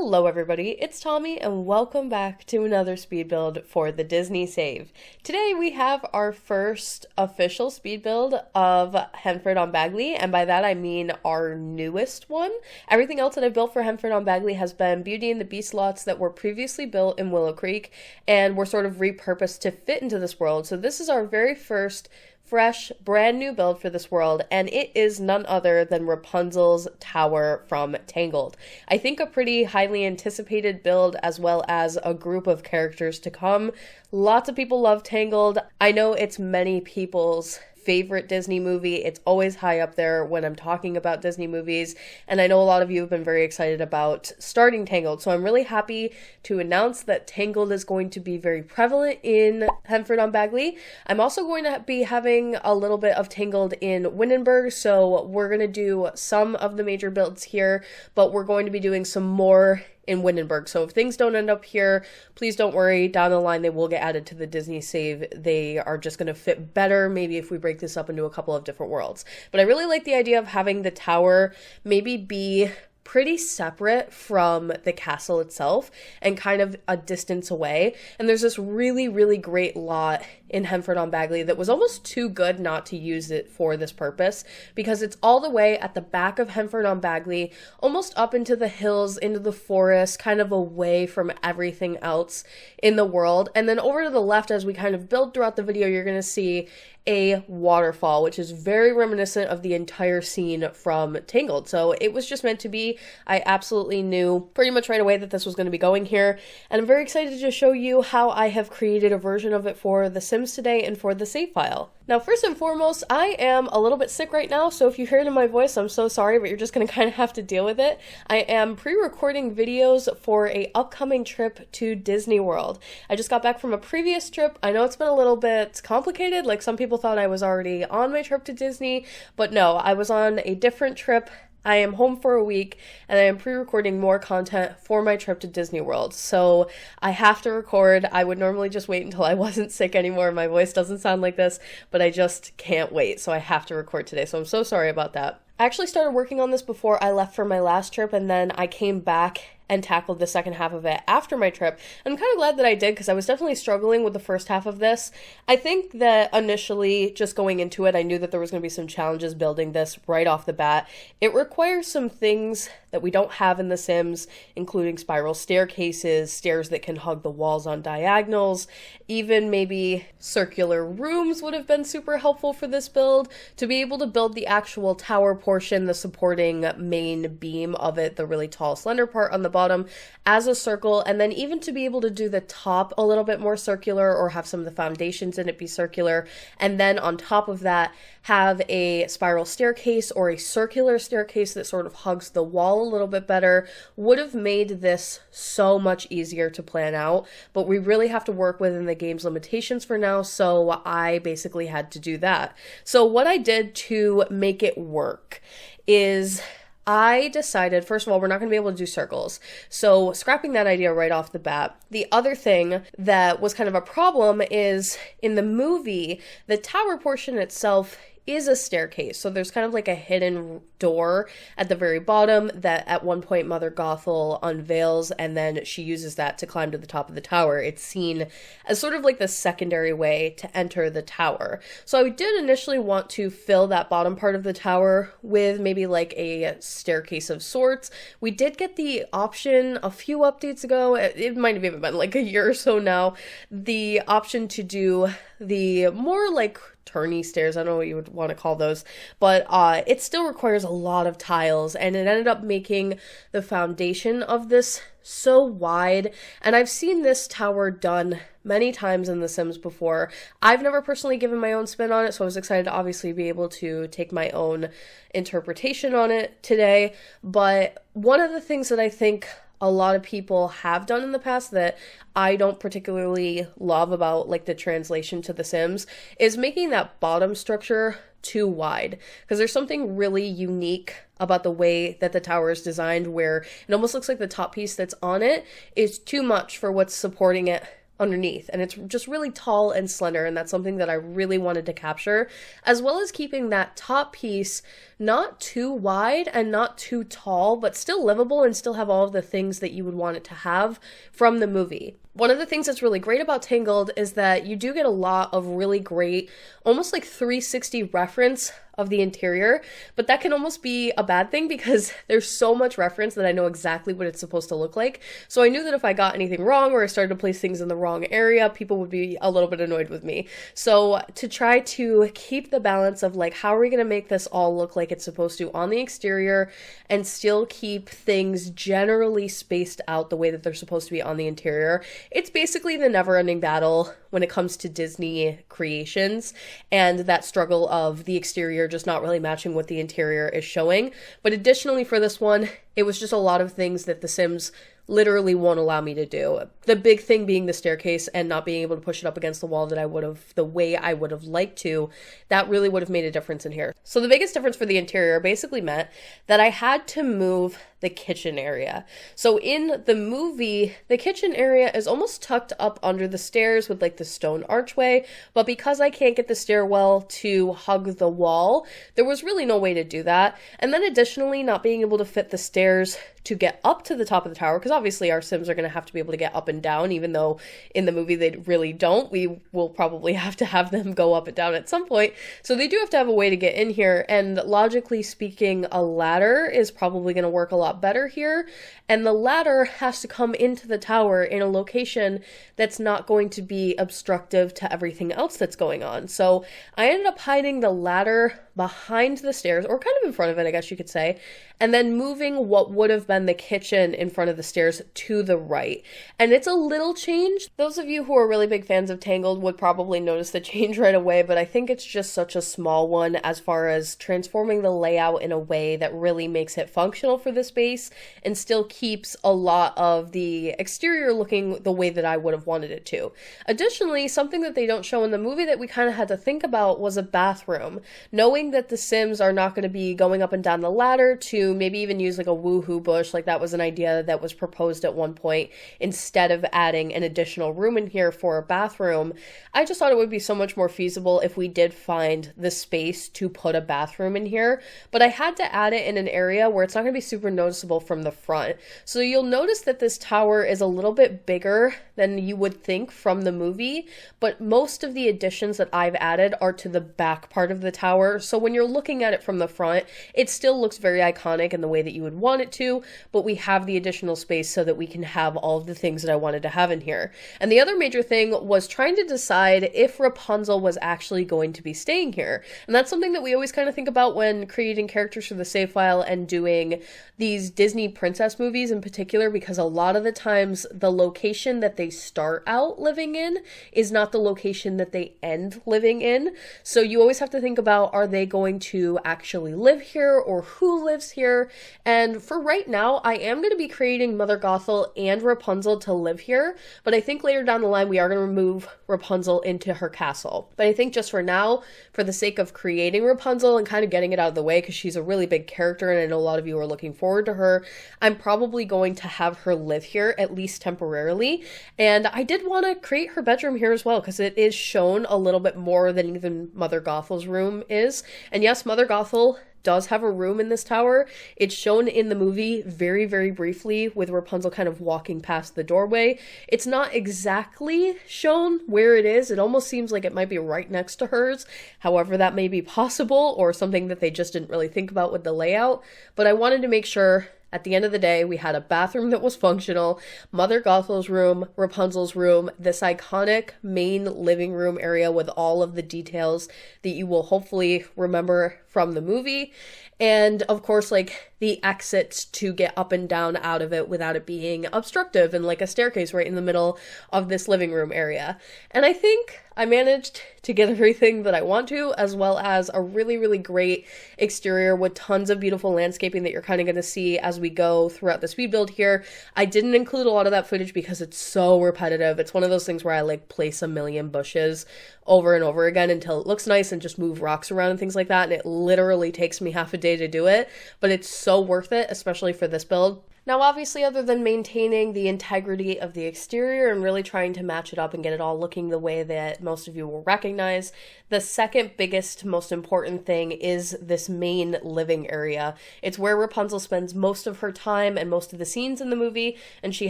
Hello everybody, it's Tommy and welcome back to another speed build for the Disney save. Today we have our first official speed build of Henford on Bagley, and by that I mean our newest one. Everything else that I've built for Henford on Bagley has been Beauty and the Beast lots that were previously built in Willow Creek and were sort of repurposed to fit into this world. So this is our very first fresh, brand new build for this world, and it is none other than Rapunzel's tower from Tangled. I think a pretty highly anticipated build, as well as a group of characters to come. Lots of people love Tangled. I know it's many people's favorite Disney movie. It's always high up there when I'm talking about Disney movies, and I know a lot of you have been very excited about starting Tangled, so I'm really happy to announce that Tangled is going to be very prevalent in Henford on Bagley. I'm also going to be having a little bit of Tangled in Windenburg, so we're going to do some of the major builds here, but we're going to be doing some more in Windenburg. So if things don't end up here, please don't worry. Down the line, they will get added to the Disney save. They are just going to fit better, maybe if we break this up into a couple of different worlds. But I really like the idea of having the tower maybe be pretty separate from the castle itself and kind of a distance away. And there's this really great lot in Henford on Bagley that was almost too good not to use it for this purpose, because it's all the way at the back of Henford on Bagley, almost up into the hills, into the forest, kind of away from everything else in the world. And then over to the left, as we kind of build throughout the video, you're going to see a waterfall, which is very reminiscent of the entire scene from Tangled. So it was just meant to be. I absolutely knew pretty much right away that this was going to be going here, and I'm very excited to show you how I have created a version of it for The Sims today and for the save file. Now, first and foremost, I am a little bit sick right now, so if you hear it in my voice, I'm so sorry, but you're just going to kind of have to deal with it. I am pre-recording videos for a upcoming trip to Disney World. I just got back from a previous trip. I know it's been a little bit complicated, like some people thought I was already on my trip to Disney, but no, I was on a different trip. I am home for a week, and I am pre-recording more content for my trip to Disney World, so I have to record. I would normally just wait until I wasn't sick anymore. My voice doesn't sound like this, but I just can't wait, so I have to record today, so I'm so sorry about that. I actually started working on this before I left for my last trip, and then I came back and tackled the second half of it after my trip. I'm kind of glad that I did, because I was definitely struggling with the first half of this. I think that initially, just going into it, I knew that there was going to be some challenges building this right off the bat. It requires some things that we don't have in The Sims, including spiral staircases, stairs that can hug the walls on diagonals, even maybe circular rooms would have been super helpful for this build. To be able to build the actual tower portion, the supporting main beam of it, the really tall slender part on the bottom, as a circle, and then even to be able to do the top a little bit more circular, or have some of the foundations in it be circular, and then on top of that have a spiral staircase or a circular staircase that sort of hugs the wall a little bit better, would have made this so much easier to plan out. But we really have to work within the game's limitations for now, so I basically had to do that. So what I did to make it work is I decided, first of all, we're not going to be able to do circles. So scrapping that idea right off the bat. The other thing that was kind of a problem is in the movie, the tower portion itself is a staircase. So there's kind of like a hidden door at the very bottom that at one point Mother Gothel unveils, and then she uses that to climb to the top of the tower. It's seen as sort of like the secondary way to enter the tower. So I did initially want to fill that bottom part of the tower with maybe like a staircase of sorts. We did get the option a few updates ago, it might have even been like a year or so now, the option to do the more like turny stairs, I don't know what you would want to call those, but it still requires a lot of tiles, and it ended up making the foundation of this so wide. And I've seen this tower done many times in The Sims before. I've never personally given my own spin on it, so I was excited to obviously be able to take my own interpretation on it today. But one of the things that I think a lot of people have done in the past that I don't particularly love about like the translation to The Sims is making that bottom structure too wide, because there's something really unique about the way that the tower is designed, where it almost looks like the top piece that's on it is too much for what's supporting it underneath, and it's just really tall and slender, and that's something that I really wanted to capture, as well as keeping that top piece not too wide and not too tall, but still livable and still have all of the things that you would want it to have from the movie. One of the things that's really great about Tangled is that you do get a lot of really great, almost like 360 reference of the interior, but that can almost be a bad thing because there's so much reference that I know exactly what it's supposed to look like. So I knew that if I got anything wrong or I started to place things in the wrong area, people would be a little bit annoyed with me. So to try to keep the balance of like, how are we going to make this all look like it's supposed to on the exterior and still keep things generally spaced out the way that they're supposed to be on the interior. It's basically the never-ending battle when it comes to Disney creations and that struggle of the exterior just not really matching what the interior is showing. But additionally for this one, it was just a lot of things that The Sims literally won't allow me to do. The big thing being the staircase and not being able to push it up against the wall that I would have, the way I would have liked to. That really would have made a difference in here. So the biggest difference for the interior basically meant that I had to move the kitchen area. So in the movie, the kitchen area is almost tucked up under the stairs with like the stone archway, but because I can't get the stairwell to hug the wall, there was really no way to do that. And then additionally, not being able to fit the stairs to get up to the top of the tower, because obviously our Sims are going to have to be able to get up and down, even though in the movie they really don't. We will probably have to have them go up and down at some point. So they do have to have a way to get in here, and logically speaking, a ladder is probably going to work a lot better here, and the ladder has to come into the tower in a location that's not going to be obstructive to everything else that's going on. So I ended up hiding the ladder behind the stairs, or kind of in front of it, I guess you could say, and then moving what would have been the kitchen in front of the stairs to the right. And it's a little change. Those of you who are really big fans of Tangled would probably notice the change right away, but I think it's just such a small one as far as transforming the layout in a way that really makes it functional for the space and still keeps a lot of the exterior looking the way that I would have wanted it to. Additionally, something that they don't show in the movie that we kind of had to think about was a bathroom. Knowing that the Sims are not going to be going up and down the ladder to maybe even use like a woohoo bush, like that was an idea that was proposed at one point, instead of adding an additional room in here for a bathroom. I just thought it would be so much more feasible if we did find the space to put a bathroom in here, but I had to add it in an area where it's not going to be super noticeable from the front. So you'll notice that this tower is a little bit bigger than you would think from the movie, but most of the additions that I've added are to the back part of the tower. So when you're looking at it from the front, it still looks very iconic in the way that you would want it to, but we have the additional space so that we can have all of the things that I wanted to have in here. And the other major thing was trying to decide if Rapunzel was actually going to be staying here. And that's something that we always kind of think about when creating characters for the save file and doing these Disney princess movies in particular, because a lot of the times the location that they start out living in is not the location that they end living in. So you always have to think about, are they going to actually live here or who lives here? And for right now, I am going to be creating Mother Gothel and Rapunzel to live here, but I think later down the line we are going to remove Rapunzel into her castle. But I think just for now, for the sake of creating Rapunzel and kind of getting it out of the way, because she's a really big character and I know a lot of you are looking forward to her, I'm probably going to have her live here, at least temporarily. And I did want to create her bedroom here as well, because it is shown a little bit more than even Mother Gothel's room is. And yes, Mother Gothel does have a room in this tower. It's shown in the movie very, very briefly with Rapunzel kind of walking past the doorway. It's not exactly shown where it is. It almost seems like it might be right next to hers. However, that may be possible or something that they just didn't really think about with the layout. But I wanted to make sure at the end of the day, we had a bathroom that was functional, Mother Gothel's room, Rapunzel's room, this iconic main living room area with all of the details that you will hopefully remember from the movie. And of course, like the exits to get up and down out of it without it being obstructive, and like a staircase right in the middle of this living room area. And I think I managed to get everything that I want to, as well as a really, really great exterior with tons of beautiful landscaping that you're kind of going to see as we go throughout the speed build here. I didn't include a lot of that footage because it's so repetitive. It's one of those things where I like place a million bushes over and over again until it looks nice and just move rocks around and things like that. And it literally takes me half a day to do it, but it's so worth it, especially for this build. Now, obviously, other than maintaining the integrity of the exterior and really trying to match it up and get it all looking the way that most of you will recognize, the second biggest, most important thing is this main living area. It's where Rapunzel spends most of her time and most of the scenes in the movie, and she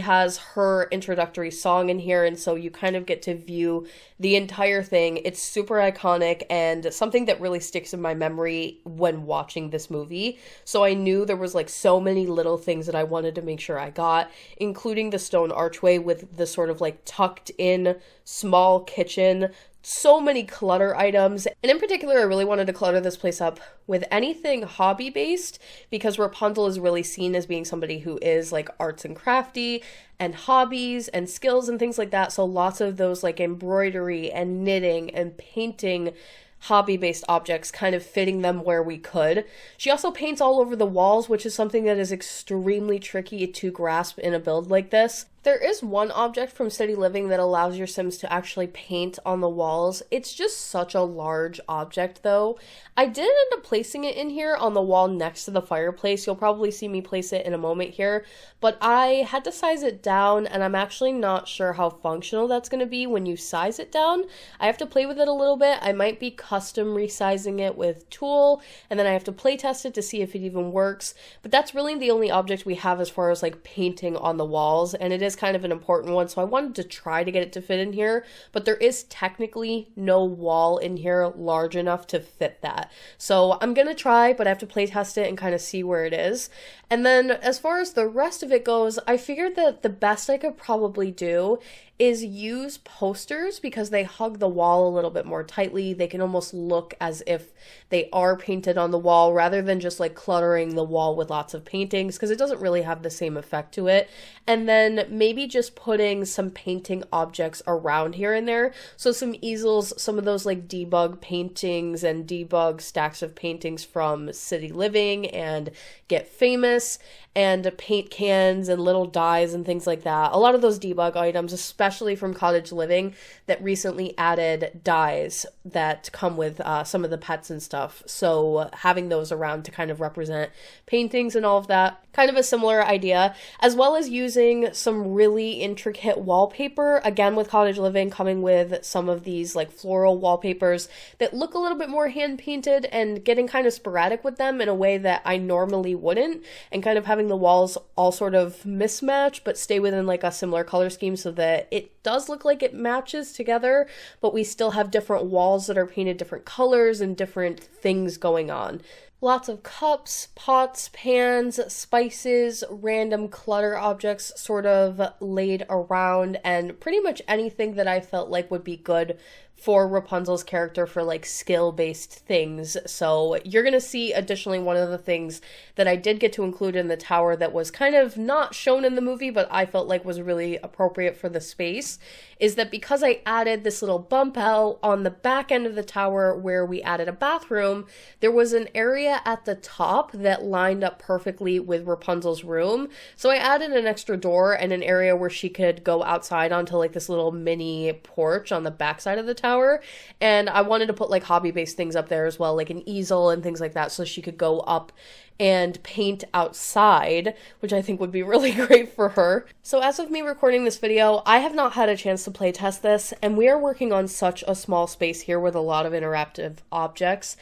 has her introductory song in here, and so you kind of get to view the entire thing. It's super iconic and something that really sticks in my memory when watching this movie. So I knew there was like so many little things that I wanted to make sure I got, including the stone archway with the sort of like tucked in small kitchen. So many clutter items, and in particular I really wanted to clutter this place up with anything hobby based, because Rapunzel is really seen as being somebody who is like arts and crafty and hobbies and skills and things like that. So lots of those like embroidery and knitting and painting hobby-based objects, kind of fitting them where we could. She also paints all over the walls, which is something that is extremely tricky to grasp in a build like this. There is one object from City Living that allows your Sims to actually paint on the walls. It's just such a large object though. I did end up placing it in here on the wall next to the fireplace. You'll probably see me place it in a moment here, but I had to size it down, and I'm actually not sure how functional that's going to be when you size it down. I have to play with it a little bit. I might be custom resizing it with Tool, and then I have to play test it to see if it even works, but that's really the only object we have as far as like painting on the walls, and it is kind of an important one, so I wanted to try to get it to fit in here, but there is technically no wall in here large enough to fit that. So I'm gonna try, but I have to play test it and kind of see where it is. And then as far as the rest of it goes, I figured that the best I could probably do is use posters, because they hug the wall a little bit more tightly. They can almost look as if they are painted on the wall rather than just like cluttering the wall with lots of paintings, because it doesn't really have the same effect to it. And then maybe just putting some painting objects around here and there. So some easels, some of those like debug paintings and debug stacks of paintings from City Living and Get Famous, and paint cans and little dies and things like that. A lot of those debug items, especially from Cottage Living, that recently added dies that come with some of the pets and stuff. So having those around to kind of represent paintings and all of that, kind of a similar idea, as well as using some really intricate wallpaper, again with Cottage Living coming with some of these like floral wallpapers that look a little bit more hand painted, and getting kind of sporadic with them in a way that I normally wouldn't, and kind of having the walls all sort of mismatch but stay within like a similar color scheme so that it does look like it matches together, but we still have different walls that are painted different colors and different things going on. Lots of cups, pots, pans, spices, random clutter objects sort of laid around, and pretty much anything that I felt like would be good for Rapunzel's character for like skill-based things. So you're gonna see additionally one of the things that I did get to include in the tower that was kind of not shown in the movie but I felt like was really appropriate for the space, is that because I added this little bump out on the back end of the tower where we added a bathroom, there was an area at the top that lined up perfectly with Rapunzel's room. So I added an extra door and an area where she could go outside onto like this little mini porch on the back side of the tower. And I wanted to put like hobby-based things up there as well, like an easel and things like that, so she could go up and paint outside, which I think would be really great for her. So as of me recording this video, I have not had a chance to play test this, and we are working on such a small space here with a lot of interactive objects.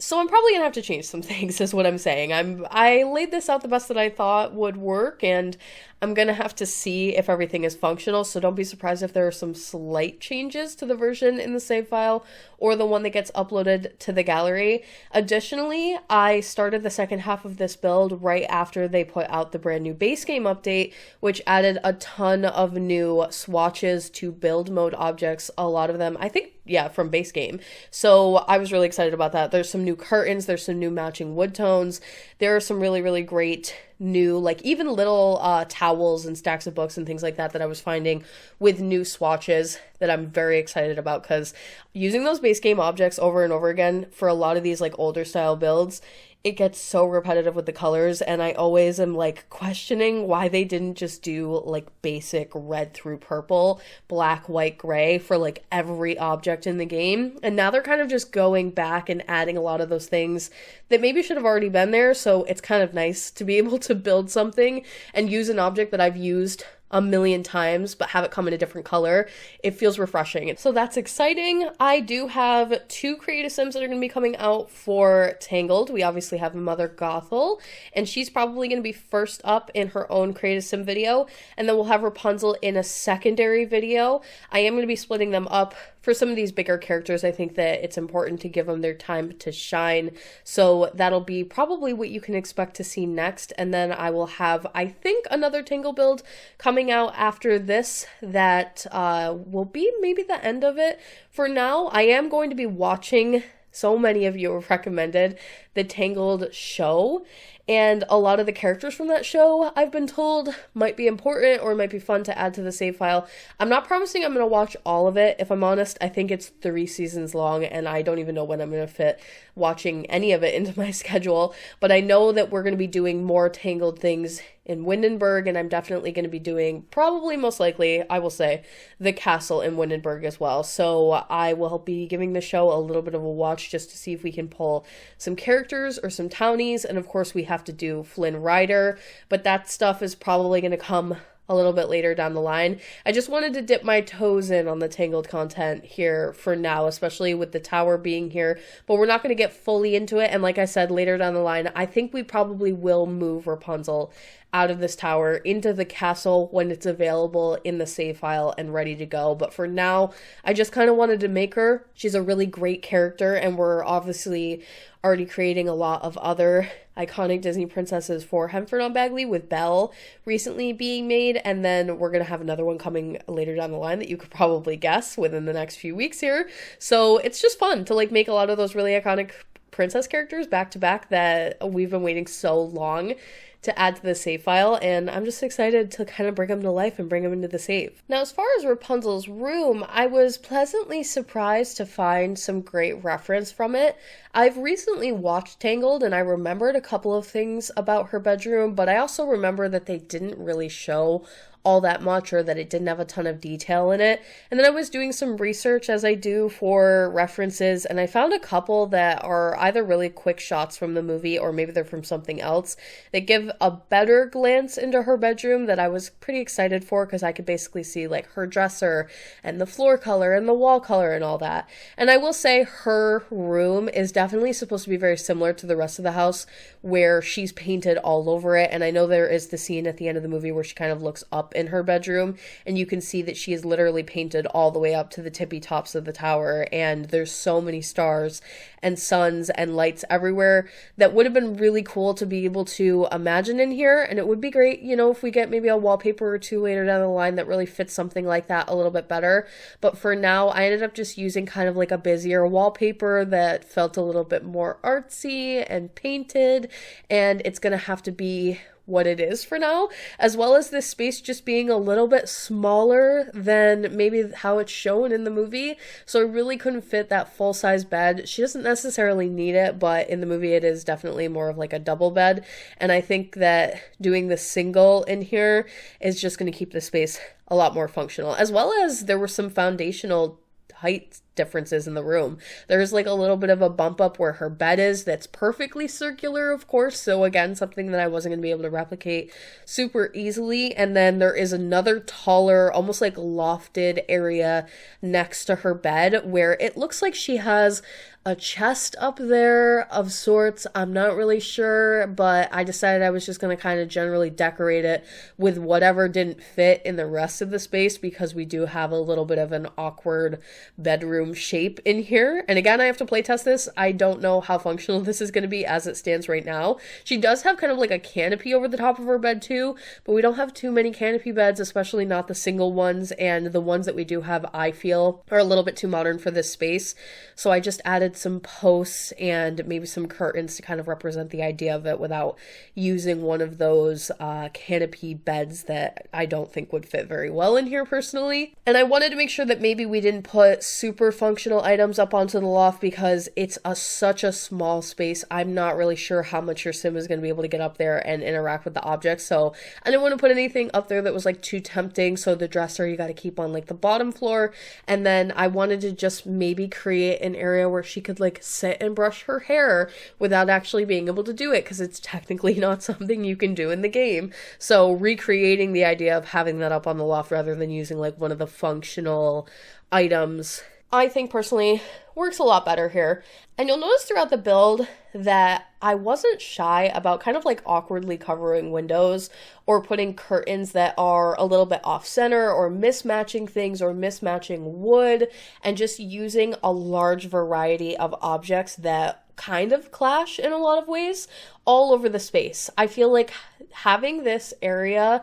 So I'm probably gonna have to change some things, is what I'm saying. I laid this out the best that I thought would work, and I'm gonna have to see if everything is functional, so don't be surprised if there are some slight changes to the version in the save file or the one that gets uploaded to the gallery. Additionally, I started the second half of this build right after they put out the brand new base game update, which added a ton of new swatches to build mode objects, a lot of them, I think, yeah, from base game. So I was really excited about that. There's some new curtains, there's some new matching wood tones, there are some really, really great new, like even little towels and stacks of books and things like that that I was finding with new swatches that I'm very excited about, because using those base game objects over and over again for a lot of these like older style builds it gets so repetitive with the colors, and I always am like questioning why they didn't just do like basic red through purple, black, white, gray for like every object in the game. And now they're kind of just going back and adding a lot of those things that maybe should have already been there. So it's kind of nice to be able to build something and use an object that I've used a million times but have it come in a different color. It feels refreshing. So that's exciting. I do have 2 creative sims that are going to be coming out for Tangled. We obviously have Mother Gothel, and she's probably going to be first up in her own creative sim video, and then we'll have Rapunzel in a secondary video. I am going to be splitting them up. For some of these bigger characters, I think that it's important to give them their time to shine. So that'll be probably what you can expect to see next. And then I will have, I think, another Tangle build coming out after this that will be maybe the end of it. For now, I am going to be watching, so many of you have recommended, the Tangled show. And a lot of the characters from that show, I've been told, might be important or might be fun to add to the save file. I'm not promising I'm going to watch all of it. If I'm honest, I think it's 3 seasons long, and I don't even know when I'm going to fit watching any of it into my schedule. But I know that we're going to be doing more Tangled things in Windenburg, and I'm definitely going to be doing, probably most likely, I will say, the castle in Windenburg as well. So I will be giving the show a little bit of a watch just to see if we can pull some characters or some townies. And of course we have to do Flynn Rider, but that stuff is probably going to come a little bit later down the line. I just wanted to dip my toes in on the Tangled content here for now, especially with the tower being here, but we're not going to get fully into it. And like I said, later down the line, I think we probably will move Rapunzel out of this tower into the castle when it's available in the save file and ready to go. But for now, I just kind of wanted to make her. She's a really great character, and we're obviously already creating a lot of other iconic Disney princesses for Henford on Bagley, with Belle recently being made, and then we're going to have another one coming later down the line that you could probably guess within the next few weeks here. So it's just fun to like make a lot of those really iconic princess characters back to back that we've been waiting so long to add to the save file, and I'm just excited to kind of bring them to life and bring them into the save. Now, as far as Rapunzel's room, I was pleasantly surprised to find some great reference from it. I've recently watched Tangled, and I remembered a couple of things about her bedroom, but I also remember that they didn't really show all that much, or that it didn't have a ton of detail in it. And then I was doing some research, as I do, for references, and I found a couple that are either really quick shots from the movie or maybe they're from something else that give a better glance into her bedroom that I was pretty excited for, because I could basically see like her dresser and the floor color and the wall color and all that. And I will say her room is definitely supposed to be very similar to the rest of the house, where she's painted all over it. And I know there is the scene at the end of the movie where she kind of looks up in her bedroom, and you can see that she is literally painted all the way up to the tippy tops of the tower, and there's so many stars and suns and lights everywhere that would have been really cool to be able to imagine in here. And it would be great, you know, if we get maybe a wallpaper or two later down the line that really fits something like that a little bit better. But for now, I ended up just using kind of like a busier wallpaper that felt a little bit more artsy and painted, and it's gonna have to be what it is for now, as well as this space just being a little bit smaller than maybe how it's shown in the movie. So I really couldn't fit that full-size bed. She doesn't necessarily need it, but in the movie it is definitely more of like a double bed. And I think that doing the single in here is just going to keep the space a lot more functional, as well as there were some foundational height differences in the room. There's like a little bit of a bump up where her bed is that's perfectly circular, of course, so again, something that I wasn't going to be able to replicate super easily. And then there is another taller, almost like lofted area next to her bed where it looks like she has a chest up there of sorts. I'm not really sure, but I decided I was just going to kind of generally decorate it with whatever didn't fit in the rest of the space, because we do have a little bit of an awkward bedroom shape in here. And again, I have to play test this. I don't know how functional this is going to be as it stands right now. She does have kind of like a canopy over the top of her bed too, but we don't have too many canopy beds, especially not the single ones, and the ones that we do have, I feel, are a little bit too modern for this space. So I just added some posts and maybe some curtains to kind of represent the idea of it without using one of those canopy beds that I don't think would fit very well in here personally. And I wanted to make sure that maybe we didn't put super functional items up onto the loft because it's such a small space. I'm not really sure how much your sim is going to be able to get up there and interact with the objects, so I didn't want to put anything up there that was like too tempting. So the dresser you got to keep on like the bottom floor, and then I wanted to just maybe create an area where she could like sit and brush her hair without actually being able to do it, because it's technically not something you can do in the game. So recreating the idea of having that up on the loft rather than using like one of the functional items, I think personally works a lot better here. And you'll notice throughout the build that I wasn't shy about kind of like awkwardly covering windows or putting curtains that are a little bit off center or mismatching things or mismatching wood, and just using a large variety of objects that kind of clash in a lot of ways all over the space. I feel like having this area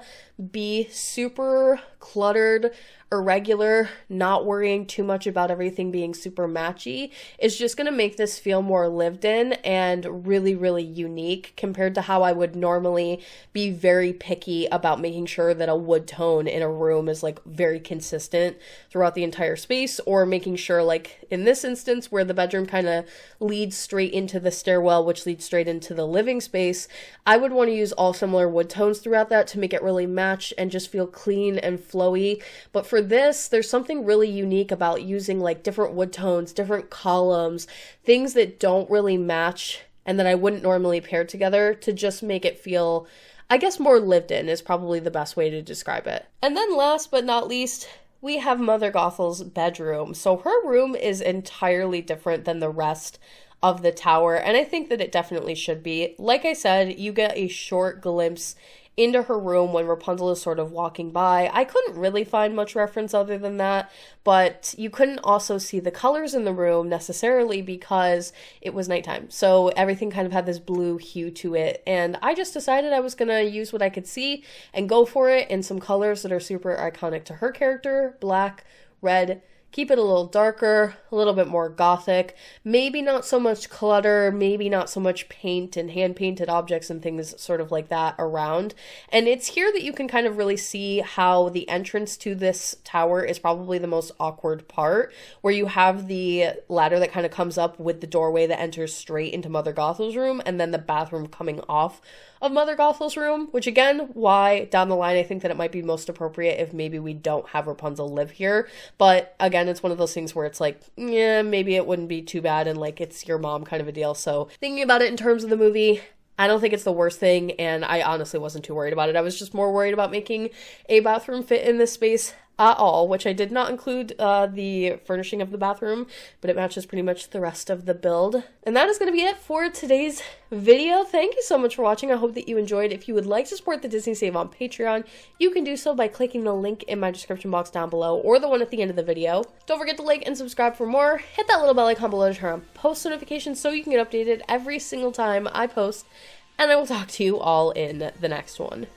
be super cluttered, irregular, not worrying too much about everything being super matchy is just going to make this feel more lived in and really, really unique compared to how I would normally be very picky about making sure that a wood tone in a room is like very consistent throughout the entire space, or making sure, like in this instance where the bedroom kind of leads straight into the stairwell, which leads straight into the living space, I would want to use all similar wood tones throughout that to make it really match and just feel clean and flowy. But for this, there's something really unique about using like different wood tones, different columns, things that don't really match and that I wouldn't normally pair together to just make it feel, I guess, more lived in is probably the best way to describe it. And then last but not least, we have Mother Gothel's bedroom. So her room is entirely different than the rest of the tower, and I think that it definitely should be. Like I said, you get a short glimpse into her room when Rapunzel is sort of walking by. I couldn't really find much reference other than that, but you couldn't also see the colors in the room necessarily because it was nighttime. So everything kind of had this blue hue to it, and I just decided I was gonna use what I could see and go for it in some colors that are super iconic to her character: black, red. Keep it a little darker, a little bit more gothic, maybe not so much clutter, maybe not so much paint and hand-painted objects and things sort of like that around. And it's here that you can kind of really see how the entrance to this tower is probably the most awkward part, where you have the ladder that kind of comes up with the doorway that enters straight into Mother Gothel's room, and then the bathroom coming off of Mother Gothel's room, which again, why down the line I think that it might be most appropriate if maybe we don't have Rapunzel live here. But again, it's one of those things where it's like, yeah, maybe it wouldn't be too bad, and like it's your mom kind of a deal. So thinking about it in terms of the movie, I don't think it's the worst thing, and I honestly wasn't too worried about it. I was just more worried about making a bathroom fit in this space at all, which I did not include the furnishing of the bathroom, but it matches pretty much the rest of the build. And that is going to be it for today's video. Thank you so much for watching. I hope that you enjoyed. If you would like to support the Disney Save on Patreon, you can do so by clicking the link in my description box down below or the one at the end of the video. Don't forget to like and subscribe for more. Hit that little bell icon below to turn on post notifications so you can get updated every single time I post, and I will talk to you all in the next one.